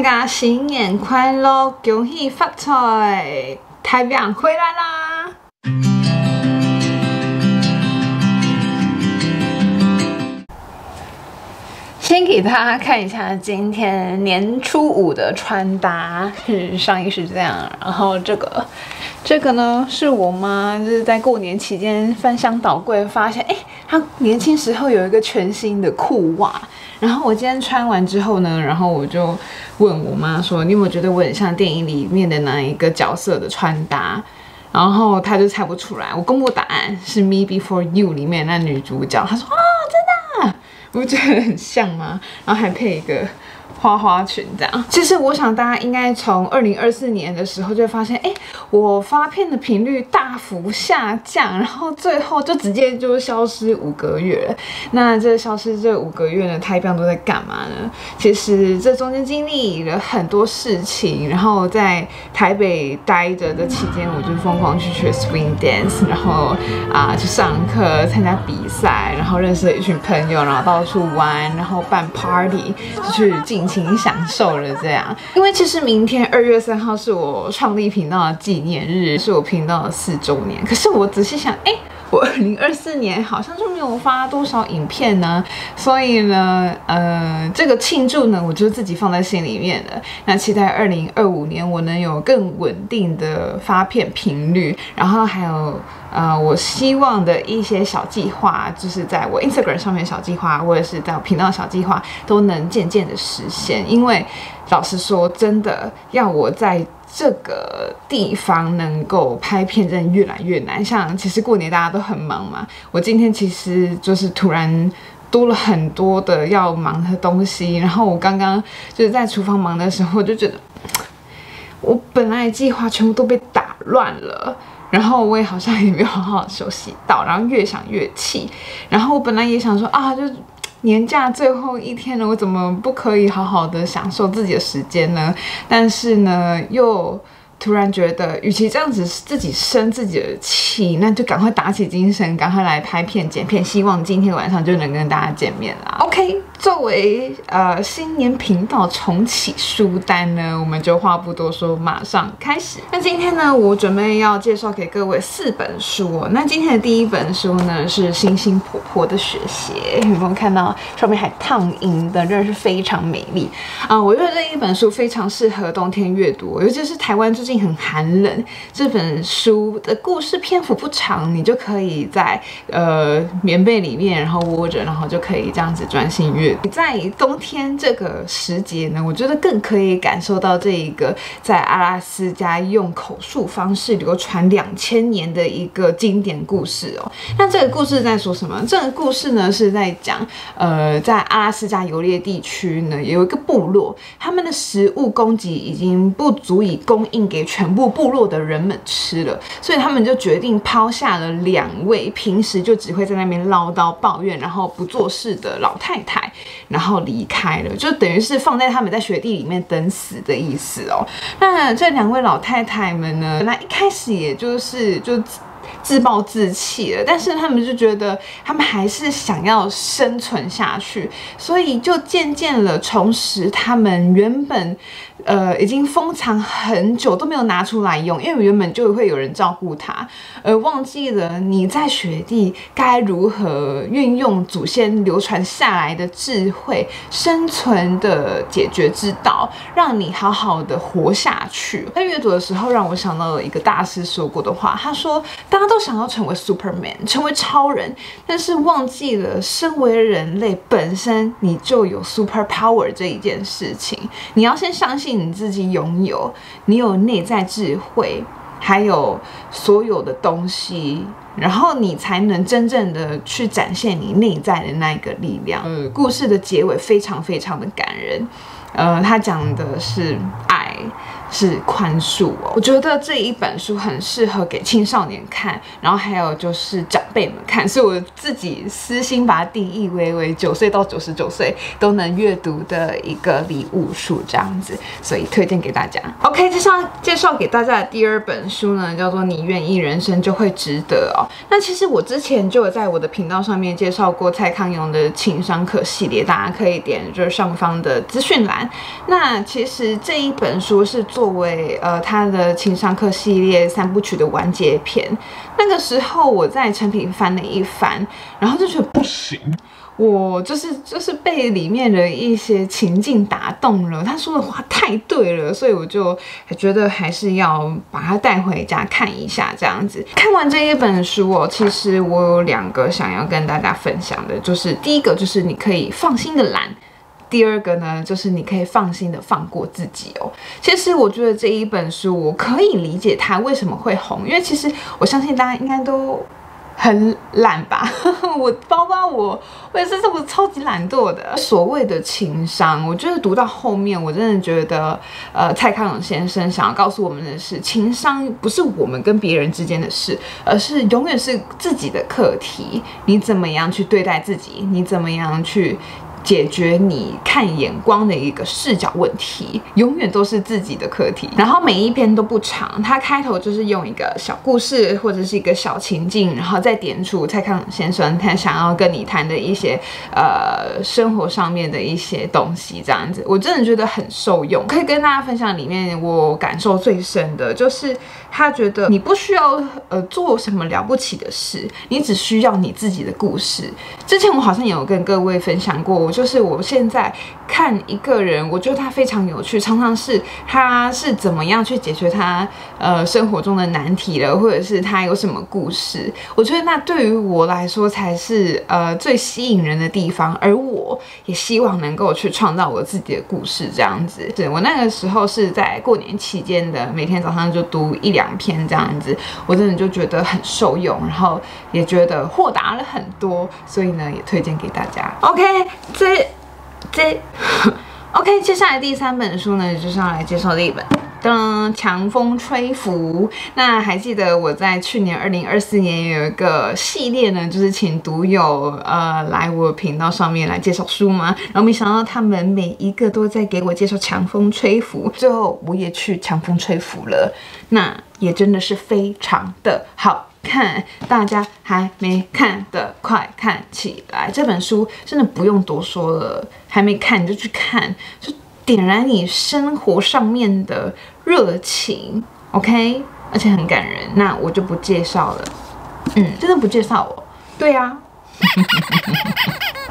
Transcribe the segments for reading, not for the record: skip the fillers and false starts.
大家新年快乐，恭喜发财！太阳回来啦！先给大家看一下今天年初五的穿搭，上衣是这样，然后这个呢是我妈就是在过年期间翻箱倒柜发现，她年轻时候有一个全新的裤袜，然后我今天穿完之后呢，然后我就问我妈说，你有没有觉得我很像电影里面的哪一个角色的穿搭？然后她就猜不出来。我公布答案是《Me Before You》里面那女主角，她说啊，真的啊。不觉得很像吗？然后还配一个花花裙这样。其实我想大家应该从2024年的时候就会发现，我发片的频率大幅下降，然后最后就直接就消失5个月了。那这消失这5个月呢，太平都在干嘛呢？其实这中间经历了很多事情，然后在台北待着的期间，我就疯狂去学 swing dance， 然后去上课、参加比赛，然后认识了一群朋友，然后到处玩，然后办 party， 就去尽情享受了这样。因为其实明天2月3号是我创立频道的纪念日，是我频道的4周年。可是我仔细想，我2024年好像就没有发多少影片呢，所以呢，这个庆祝呢，我就自己放在心里面了。那期待2025年我能有更稳定的发片频率，然后还有我希望的一些小计划，就是在我 Instagram 上面的小计划，或者是在我频道的小计划，都能渐渐的实现。因为老实说，真的要我在这个地方能够拍片，真的越来越难。像其实过年大家都很忙嘛，我今天其实就是突然多了很多的要忙的东西，然后我刚刚就是在厨房忙的时候，就觉得我本来的计划全部都被打乱了。然后我也好像也没有好好休息到，然后越想越气。然后我本来也想说就年假最后一天了，我怎么不可以好好的享受自己的时间呢？但是呢，又突然觉得，与其这样子自己生自己的气，那就赶快打起精神，赶快来拍片剪片，希望今天晚上就能跟大家见面啦。OK， 作为新年频道重启书单呢，我们就话不多说，马上开始。那今天呢，我准备要介绍给各位4本书哦。那今天的第一本书呢是星星婆婆的雪鞋，有没有看到上面还烫银的，真的是非常美丽我觉得这一本书非常适合冬天阅读，尤其是台湾最近很寒冷。这本书的故事篇幅不长，你就可以在棉被里面，然后窝着，然后就可以这样子专心阅读。在冬天这个时节呢，我觉得更可以感受到这一个在阿拉斯加用口述方式流传2000年的一个经典故事哦。那这个故事在说什么？这个故事呢是在讲在阿拉斯加游猎地区呢有一个部落，他们的食物供给已经不足以供应给全部部落的人们吃了，所以他们就决定抛下了2位平时就只会在那边唠叨抱怨然后不做事的老太太，然后离开了，就等于是放在他们在雪地里面等死的意思哦。那这2位老太太们呢，本来一开始也就自暴自弃了，但是他们就觉得他们还是想要生存下去，所以就渐渐了重拾他们原本已经封藏很久都没有拿出来用，因为原本就会有人照顾它，而忘记了你在雪地该如何运用祖先流传下来的智慧、生存的解决之道，让你好好的活下去。在阅读的时候，让我想到了一个大师说过的话，他说：大家都想要成为 Superman， 成为超人，但是忘记了身为人类本身你就有 super power 这一件事情。你要先相信你自己拥有，你有内在智慧，还有所有的东西，然后你才能真正的去展现你内在的那个力量。故事的结尾非常非常的感人。他讲的是爱，是宽恕哦。我觉得这一本书很适合给青少年看，然后还有就是长辈们看，所以我自己私心把它定义为9岁到99岁都能阅读的一个礼物书这样子，所以推荐给大家。OK， 介绍给大家的第2本书呢，叫做《你愿意，人生就会值得》哦。那其实我之前就有在我的频道上面介绍过蔡康永的情商课系列，大家可以点就是上方的资讯栏。那其实这一本书是作为他的情商课系列3部曲的完结篇。那个时候我在成品翻了一番，然后就觉得不行。我就是被里面的一些情境打动了，他说的话太对了，所以我就觉得还是要把它带回家看一下这样子。看完这一本书哦，其实我有2个想要跟大家分享的，就是第一个就是你可以放心的懒。第2个呢，就是你可以放心的放过自己哦。其实我觉得这一本书，我可以理解它为什么会红，因为其实我相信大家应该都很懒吧，包括我也是这么超级懒惰的。所谓的情商，我觉得读到后面，我真的觉得，蔡康永先生想要告诉我们的是，情商不是我们跟别人之间的事，而是永远是自己的课题。你怎么样去对待自己？你怎么样去解决你看眼光的一个视角问题，永远都是自己的课题。然后每一篇都不长，它开头就是用一个小故事或者是一个小情境，然后再点出蔡康永先生他想要跟你谈的一些生活上面的一些东西，这样子我真的觉得很受用。可以跟大家分享里面我感受最深的就是他觉得你不需要做什么了不起的事，你只需要你自己的故事。之前我好像有跟各位分享过，就是我现在看一个人，我觉得他非常有趣，常常是他是怎么样去解决他生活中的难题了，或者是他有什么故事。我觉得那对于我来说才是最吸引人的地方，而我也希望能够去创造我自己的故事这样子。是我那个时候是在过年期间的，每天早上就读1-2篇这样子，我真的就觉得很受用，然后也觉得豁达了很多，所以呢也推荐给大家。OK， OK， 接下来第3本书呢，就是要来介绍的一本《强风吹拂》。那还记得我在去年2024年有一个系列呢，就是请读友来我频道上面来介绍书吗？然后没想到他们每一个都在给我介绍《强风吹拂》，最后我也去强风吹拂了，那也真的是非常的好看，大家还没看的快看起来！这本书真的不用多说了，还没看你就去看，就点燃你生活上面的热情 ，OK？ 而且很感人，那我就不介绍了，真的不介绍哦。对啊。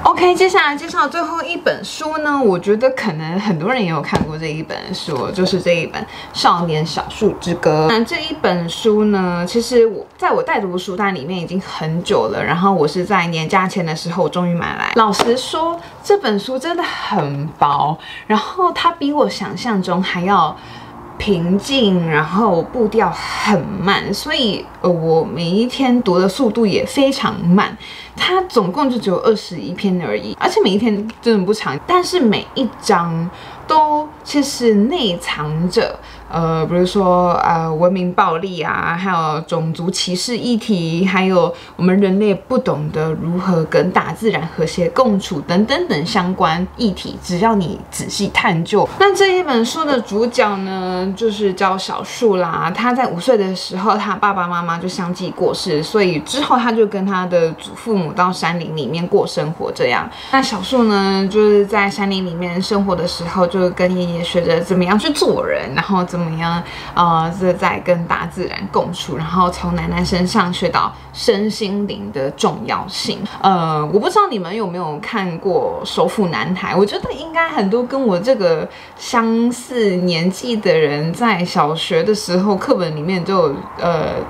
OK， 接下来介绍最后一本书呢，我觉得可能很多人也有看过这一本书，就是这一本《少年小树之歌》。那这一本书呢，其实在我带读书单里面已经很久了，然后我是在年假前的时候终于买来。老实说，这本书真的很薄，然后它比我想象中还要平静，然后步调很慢，所以我每一天读的速度也非常慢。它总共就只有21篇而已，而且每一天真的不长，但是每一章都其实内藏着比如说文明暴力啊，还有种族歧视议题，还有我们人类不懂得如何跟大自然和谐共处等等等相关议题，只要你仔细探究。那这一本书的主角呢，就是叫小树啦。他在5岁的时候，他爸爸妈妈就相继过世，所以之后他就跟他的祖父母到山林里面过生活。这样，那小树呢，就是在山林里面生活的时候，就跟爷爷学着怎么样去做人，然后怎么样在跟大自然共处，然后从奶奶身上学到身心灵的重要性。我不知道你们有没有看过《首府男孩》，我觉得应该很多跟我这个相似年纪的人，在小学的时候课本里面就有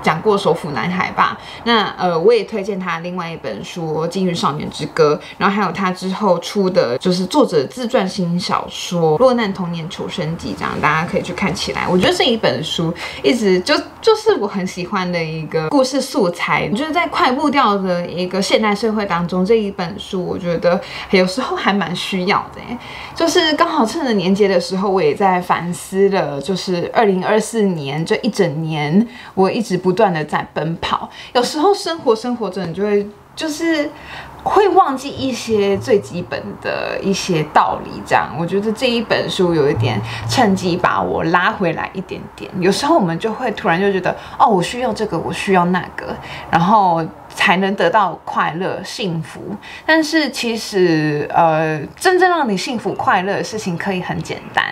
讲过《首府男孩》吧。那我也推荐他另外一本书《金鱼少年之歌》，然后还有他之后出的就是作者自传新小说《落难童年求生记》，这样大家可以去看起来。我觉得这一本书一直就是我很喜欢的一个故事素材。我觉得在快步调的一个现代社会当中，这一本书我觉得有时候还蛮需要的。就是刚好趁着年节的时候，我也在反思了，就是2024年这一整年，我一直不断的在奔跑。有时候生活着，你就会会忘记一些最基本的一些道理，这样我觉得这一本书有一点趁机把我拉回来一点点。有时候我们就会突然就觉得，哦，我需要这个，我需要那个，然后才能得到快乐、幸福。但是其实，真正让你幸福快乐的事情可以很简单，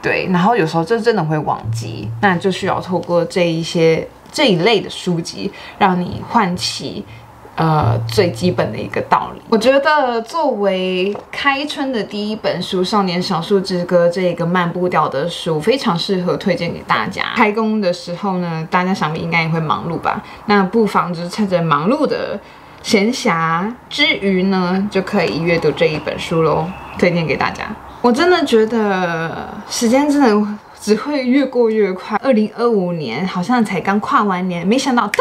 对。然后有时候真的会忘记，那就需要透过这一类的书籍，让你唤起最基本的一个道理。我觉得作为开春的第一本书《少年小树之歌》这个慢步调的书，非常适合推荐给大家。开工的时候呢，大家想必应该也会忙碌吧？那不妨就是趁着忙碌的闲暇之余呢，就可以阅读这一本书咯，推荐给大家。我真的觉得时间真的只会越过越快。2025年好像才刚跨完年，没想到噔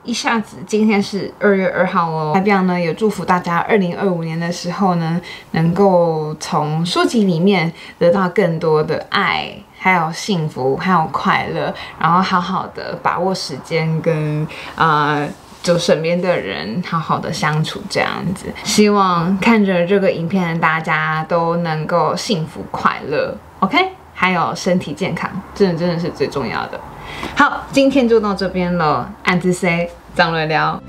一下子今天是2月2号哦。代表呢也祝福大家2025年的时候呢，能够从书籍里面得到更多的爱，还有幸福，还有快乐，然后好好的把握时间跟就身边的人好好的相处，这样子。希望看着这个影片的大家都能够幸福快乐 ，OK？ 还有身体健康，真的是最重要的。好，今天就到这边了，暗自 say， 张瑞聊。